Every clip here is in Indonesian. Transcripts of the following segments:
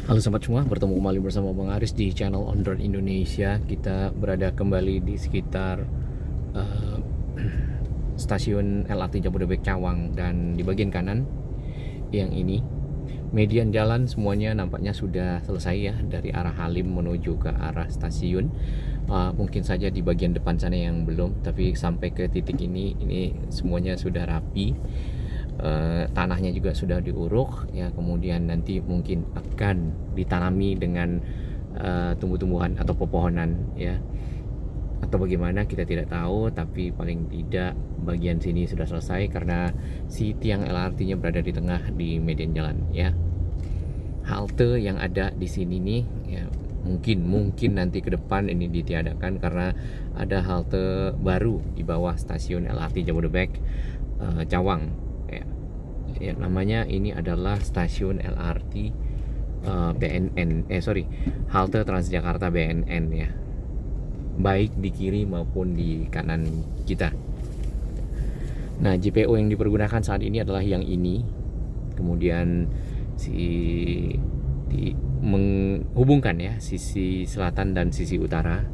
Halo sobat semua, bertemu kembali bersama Bang Aris di channel On Road Indonesia. Kita berada kembali di sekitar uh, stasiun LRT Jabodebek Cawang, dan di bagian kanan yang ini median jalan semuanya nampaknya sudah selesai ya, dari arah Halim menuju ke arah stasiun. Mungkin saja di bagian depan sana yang belum, tapi sampai ke titik ini semuanya sudah rapi. Tanahnya juga sudah diuruk ya, kemudian nanti mungkin akan ditanami dengan tumbuh-tumbuhan atau pepohonan ya, atau bagaimana kita tidak tahu, tapi paling tidak bagian sini sudah selesai karena si tiang LRT-nya berada di tengah di median jalan ya. Halte yang ada di sini nih ya, mungkin nanti ke depan ini ditiadakan karena ada halte baru di bawah stasiun LRT Jabodebek Cawang ya, namanya ini adalah stasiun LRT halte Transjakarta BNN ya, baik di kiri maupun di kanan kita. Nah, JPO yang dipergunakan saat ini adalah yang ini, kemudian menghubungkan ya sisi selatan dan sisi utara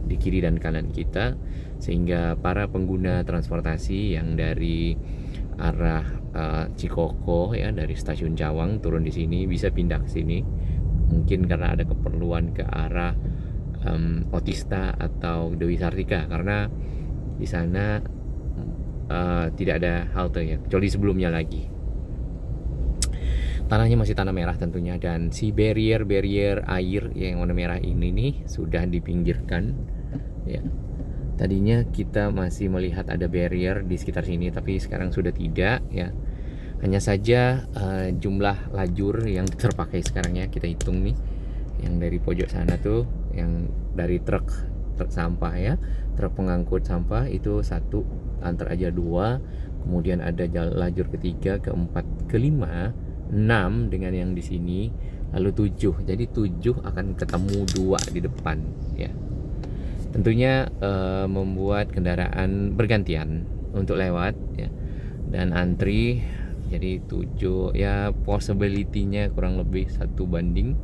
di kiri dan kanan kita, sehingga para pengguna transportasi yang dari arah Cikoko ya, dari stasiun Cawang turun di sini bisa pindah ke sini, mungkin karena ada keperluan ke arah Otista atau Dewi Sartika, karena di sana tidak ada halte ya, kecuali sebelumnya lagi. Tanahnya masih tanah merah tentunya, dan si barrier air yang warna merah ini nih sudah dipinggirkan ya. Tadinya kita masih melihat ada barrier di sekitar sini, tapi sekarang sudah tidak ya. Hanya saja jumlah lajur yang terpakai sekarang ya, kita hitung nih, yang dari pojok sana tuh, yang dari truk sampah ya, truk pengangkut sampah itu 1, antar aja 2, kemudian ada lajur ketiga, keempat, kelima, 6 dengan yang di sini, lalu 7. Jadi 7 akan ketemu 2 di depan ya. Tentunya membuat kendaraan bergantian untuk lewat ya, dan antri. Jadi 7 ya, possibility-nya kurang lebih 1:2:7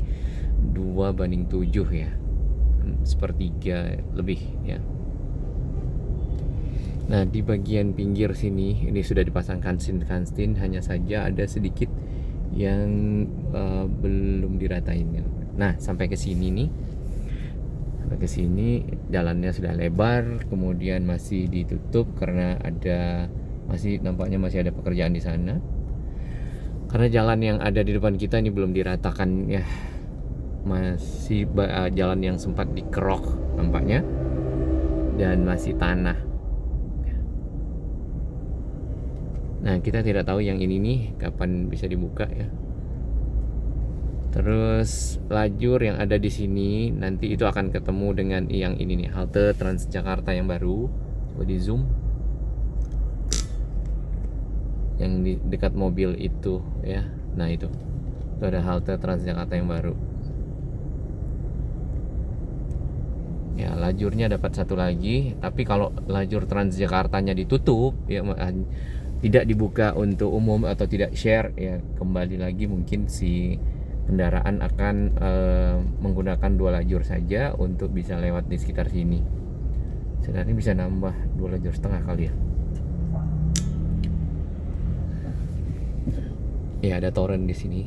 ya, 1/3 lebih ya. Nah, di bagian pinggir sini ini sudah dipasang kansin, hanya saja ada sedikit yang belum diratain ya. Nah, sampai ke sini nih, ke sini jalannya sudah lebar, kemudian masih ditutup karena nampaknya masih ada pekerjaan di sana. Karena jalan yang ada di depan kita ini belum diratakan ya, masih jalan yang sempat dikerok nampaknya, dan masih tanah. Nah, kita tidak tahu yang ini nih kapan bisa dibuka ya. Terus lajur yang ada di sini nanti itu akan ketemu dengan yang ini nih, halte Transjakarta yang baru. Coba di zoom, yang di dekat mobil itu ya. Nah, itu ada halte Transjakarta yang baru ya. Lajurnya dapat 1 lagi, tapi kalau lajur Transjakartanya ditutup ya, tidak dibuka untuk umum atau tidak share ya, kembali lagi mungkin si kendaraan akan menggunakan 2 lajur saja untuk bisa lewat di sekitar sini. Sebenarnya bisa nambah 2 lajur setengah kali ya. Ya, ada toren di sini.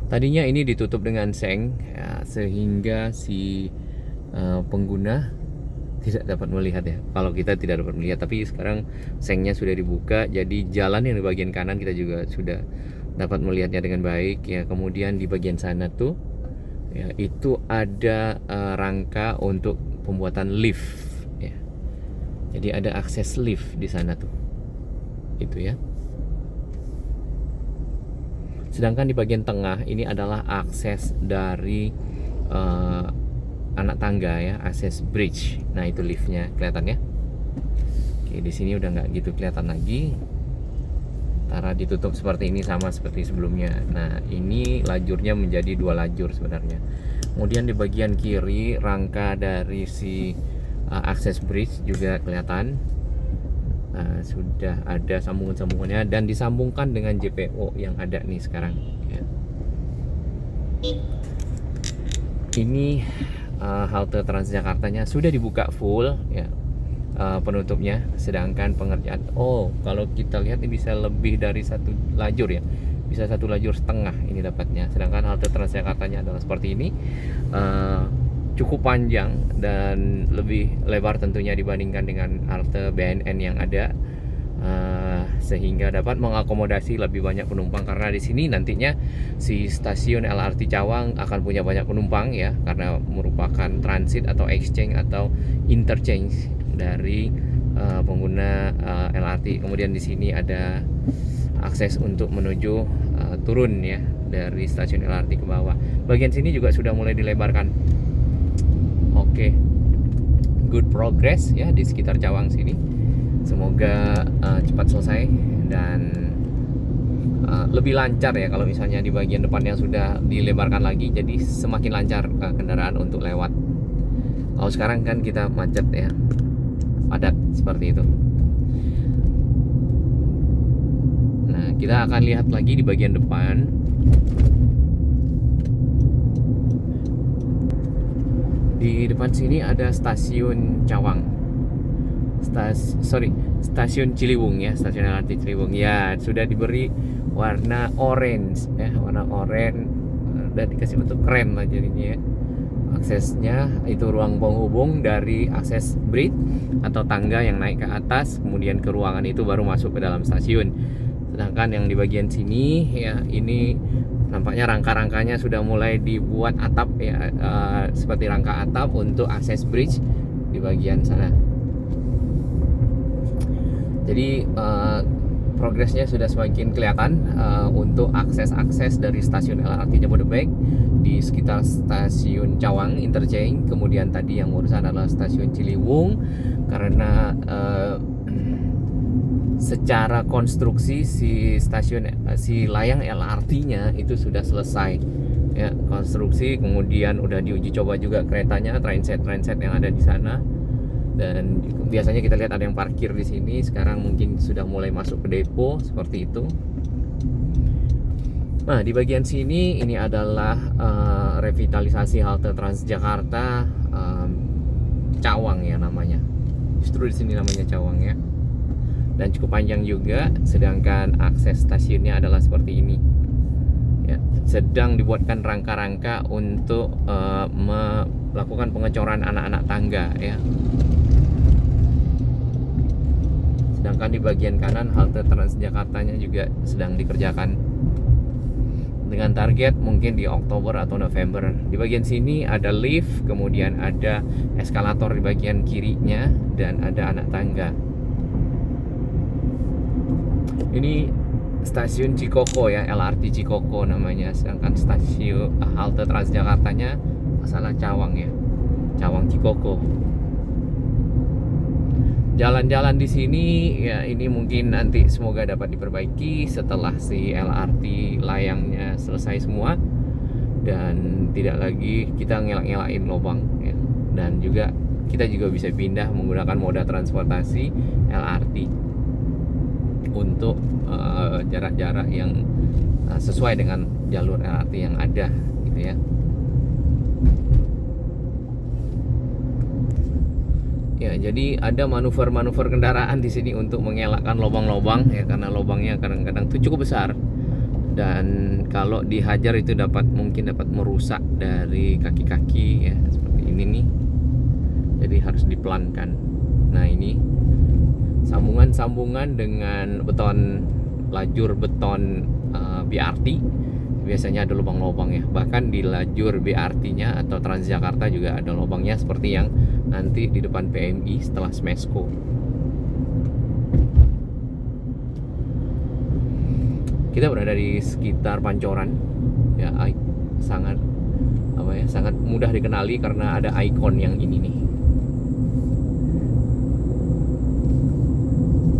Tadinya ini ditutup dengan seng ya, sehingga si pengguna tidak dapat melihat ya. Kalau kita tidak dapat melihat, tapi sekarang sengnya sudah dibuka, jadi jalan yang di bagian kanan kita juga sudah dapat melihatnya dengan baik ya. Kemudian di bagian sana tuh ya, itu ada rangka untuk pembuatan lift ya. Jadi ada akses lift di sana tuh, itu ya. Sedangkan di bagian tengah ini adalah akses dari anak tangga ya, akses bridge. Nah, itu liftnya kelihatan ya. Oke, di sini udah nggak gitu kelihatan lagi. Tara ditutup seperti ini, sama seperti sebelumnya. Nah, ini lajurnya menjadi 2 lajur sebenarnya. Kemudian di bagian kiri rangka dari si akses bridge juga kelihatan. sudah ada sambungan-sambungannya dan disambungkan dengan JPO yang ada nih sekarang ya. Ini halte Transjakartanya sudah dibuka full ya, penutupnya, sedangkan pengerjaan kalau kita lihat ini bisa lebih dari satu lajur ya, bisa 1,5 lajur ini dapatnya, sedangkan halte Transjakartanya adalah seperti ini, cukup panjang dan lebih lebar tentunya dibandingkan dengan halte BNN yang ada, sehingga dapat mengakomodasi lebih banyak penumpang, karena di sini nantinya si stasiun LRT Cawang akan punya banyak penumpang ya, karena merupakan transit atau exchange atau interchange dari pengguna LRT. Kemudian di sini ada akses untuk menuju turun ya dari stasiun LRT ke bawah. Bagian sini juga sudah mulai dilebarkan. Oke, good progress ya di sekitar Cawang sini. Semoga cepat selesai dan lebih lancar ya kalau misalnya di bagian depan yang sudah dilebarkan lagi, jadi semakin lancar kendaraan untuk lewat. Kalau sekarang kan kita macet ya, padat seperti itu. Nah, kita akan lihat lagi di bagian depan. Di depan sini ada stasiun Cawang. Stasiun Ciliwung ya, stasiun LRT Ciliwung. Ya, sudah diberi warna orange ya, warna oranye dan dikasih bentuk keren lah jadinya ya. Aksesnya itu ruang penghubung dari akses bridge atau tangga yang naik ke atas, kemudian ke ruangan itu baru masuk ke dalam stasiun. Sedangkan yang di bagian sini ya, ini nampaknya rangka-rangkanya sudah mulai dibuat atap ya, seperti rangka atap untuk akses bridge di bagian sana. Jadi progresnya sudah semakin kelihatan untuk akses-akses dari stasiun LRT Jabodebek di sekitar stasiun Cawang interchange. Kemudian tadi yang urusan adalah stasiun Ciliwung, karena secara konstruksi si layang LRT-nya itu sudah selesai ya, konstruksi. Kemudian udah diuji coba juga keretanya, trainset yang ada di sana. Dan biasanya kita lihat ada yang parkir di sini, sekarang mungkin sudah mulai masuk ke depo seperti itu. Nah, di bagian sini ini adalah revitalisasi halte Transjakarta Cawang ya namanya. Justru di sini namanya Cawang ya. Dan cukup panjang juga, sedangkan akses stasiunnya adalah seperti ini. Ya, sedang dibuatkan rangka-rangka untuk melakukan pengecoran anak-anak tangga ya. Sedangkan di bagian kanan halte Transjakartanya juga sedang dikerjakan dengan target mungkin di Oktober atau November. Di bagian sini ada lift, kemudian ada eskalator di bagian kirinya, dan ada anak tangga. Ini stasiun Cikoko ya, LRT Cikoko namanya. Sedangkan stasiun halte Transjakartanya masalah Cawang ya, Cawang Cikoko. Jalan-jalan di sini ya, ini mungkin nanti semoga dapat diperbaiki setelah si LRT layangnya selesai semua dan tidak lagi kita ngelak-ngelakin lubang ya. Dan juga kita juga bisa pindah menggunakan moda transportasi LRT untuk jarak-jarak yang sesuai dengan jalur LRT yang ada gitu ya. Ya, jadi ada manuver-manuver kendaraan di sini untuk mengelakkan lubang-lubang ya, karena lubangnya kadang-kadang itu cukup besar dan kalau dihajar itu mungkin dapat merusak dari kaki-kaki ya, seperti ini nih. Jadi harus dipelankan. Nah, ini sambungan-sambungan dengan lajur beton BRT. Biasanya ada lubang-lubang ya. Bahkan di lajur BRT-nya atau Transjakarta juga ada lubangnya, seperti yang nanti di depan PMI setelah Smesco. Kita berada di sekitar Pancoran ya, sangat mudah dikenali karena ada ikon yang ini nih.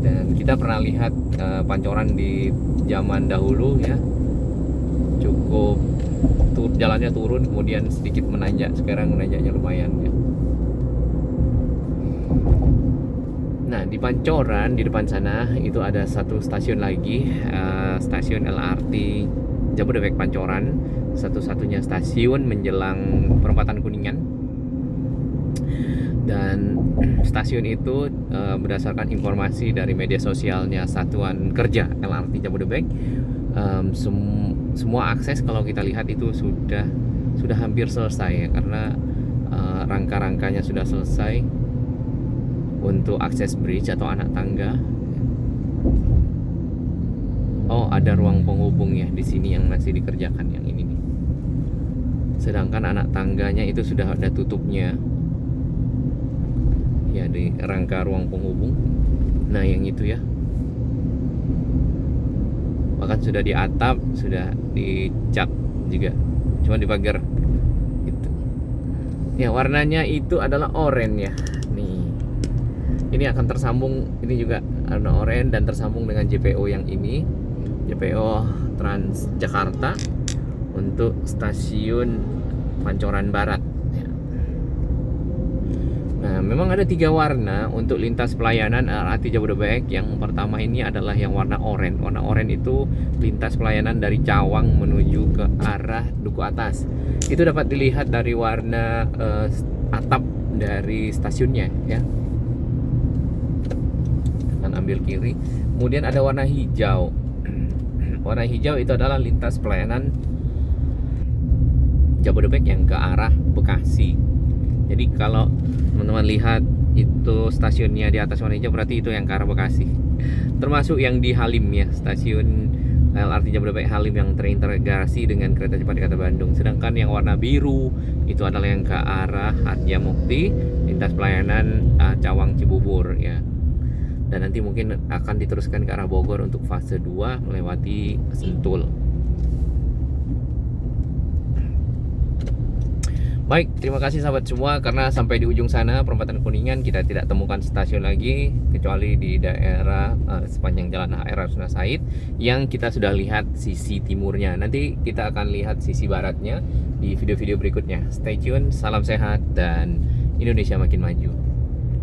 Dan kita pernah lihat Pancoran di zaman dahulu ya, cukup jalannya turun kemudian sedikit menanjak. Sekarang menanjaknya lumayan ya. Nah, di Pancoran di depan sana itu ada satu stasiun lagi, stasiun LRT Jabodebek Pancoran, satu-satunya stasiun menjelang perempatan Kuningan. Dan stasiun itu berdasarkan informasi dari media sosialnya Satuan Kerja LRT Jabodebek, semua akses kalau kita lihat itu sudah hampir selesai ya, karena rangka-rangkanya sudah selesai untuk akses bridge atau anak tangga. Oh, ada ruang penghubung ya di sini yang masih dikerjakan yang ini nih. Sedangkan anak tangganya itu sudah ada tutupnya. Ya, di rangka ruang penghubung. Nah, yang itu ya. Bahkan sudah di atap, sudah dicat juga. Cuma di pagar gitu. Ya, warnanya itu adalah oranye ya. Nih. Ini akan tersambung, ini juga warna oranye dan tersambung dengan JPO yang ini, JPO Transjakarta untuk stasiun Pancoran Barat. Nah, memang ada 3 warna untuk lintas pelayanan LRT Jabodebek. Yang pertama ini adalah yang warna oranye. Warna oranye itu lintas pelayanan dari Cawang menuju ke arah Duku Atas. Itu dapat dilihat dari warna atap dari stasiunnya ya. Ambil kiri. Kemudian ada warna hijau. Warna hijau itu adalah lintas pelayanan Jabodebek yang ke arah Bekasi. Jadi kalau teman-teman lihat itu stasiunnya di atas warna hijau, berarti itu yang ke arah Bekasi. Termasuk yang di Halim ya, stasiun LRT Jabodebek Halim yang terintegrasi dengan kereta cepat Jakarta Bandung. Sedangkan yang warna biru itu adalah yang ke arah Harjamukti, lintas pelayanan Cawang Cibubur ya. Dan nanti mungkin akan diteruskan ke arah Bogor untuk fase 2 melewati Sentul. Baik, terima kasih sahabat semua, karena sampai di ujung sana perempatan Kuningan kita tidak temukan stasiun lagi kecuali di daerah sepanjang jalan HR Rasuna Said yang kita sudah lihat sisi timurnya. Nanti kita akan lihat sisi baratnya di video-video berikutnya. Stay tune, salam sehat dan Indonesia makin maju.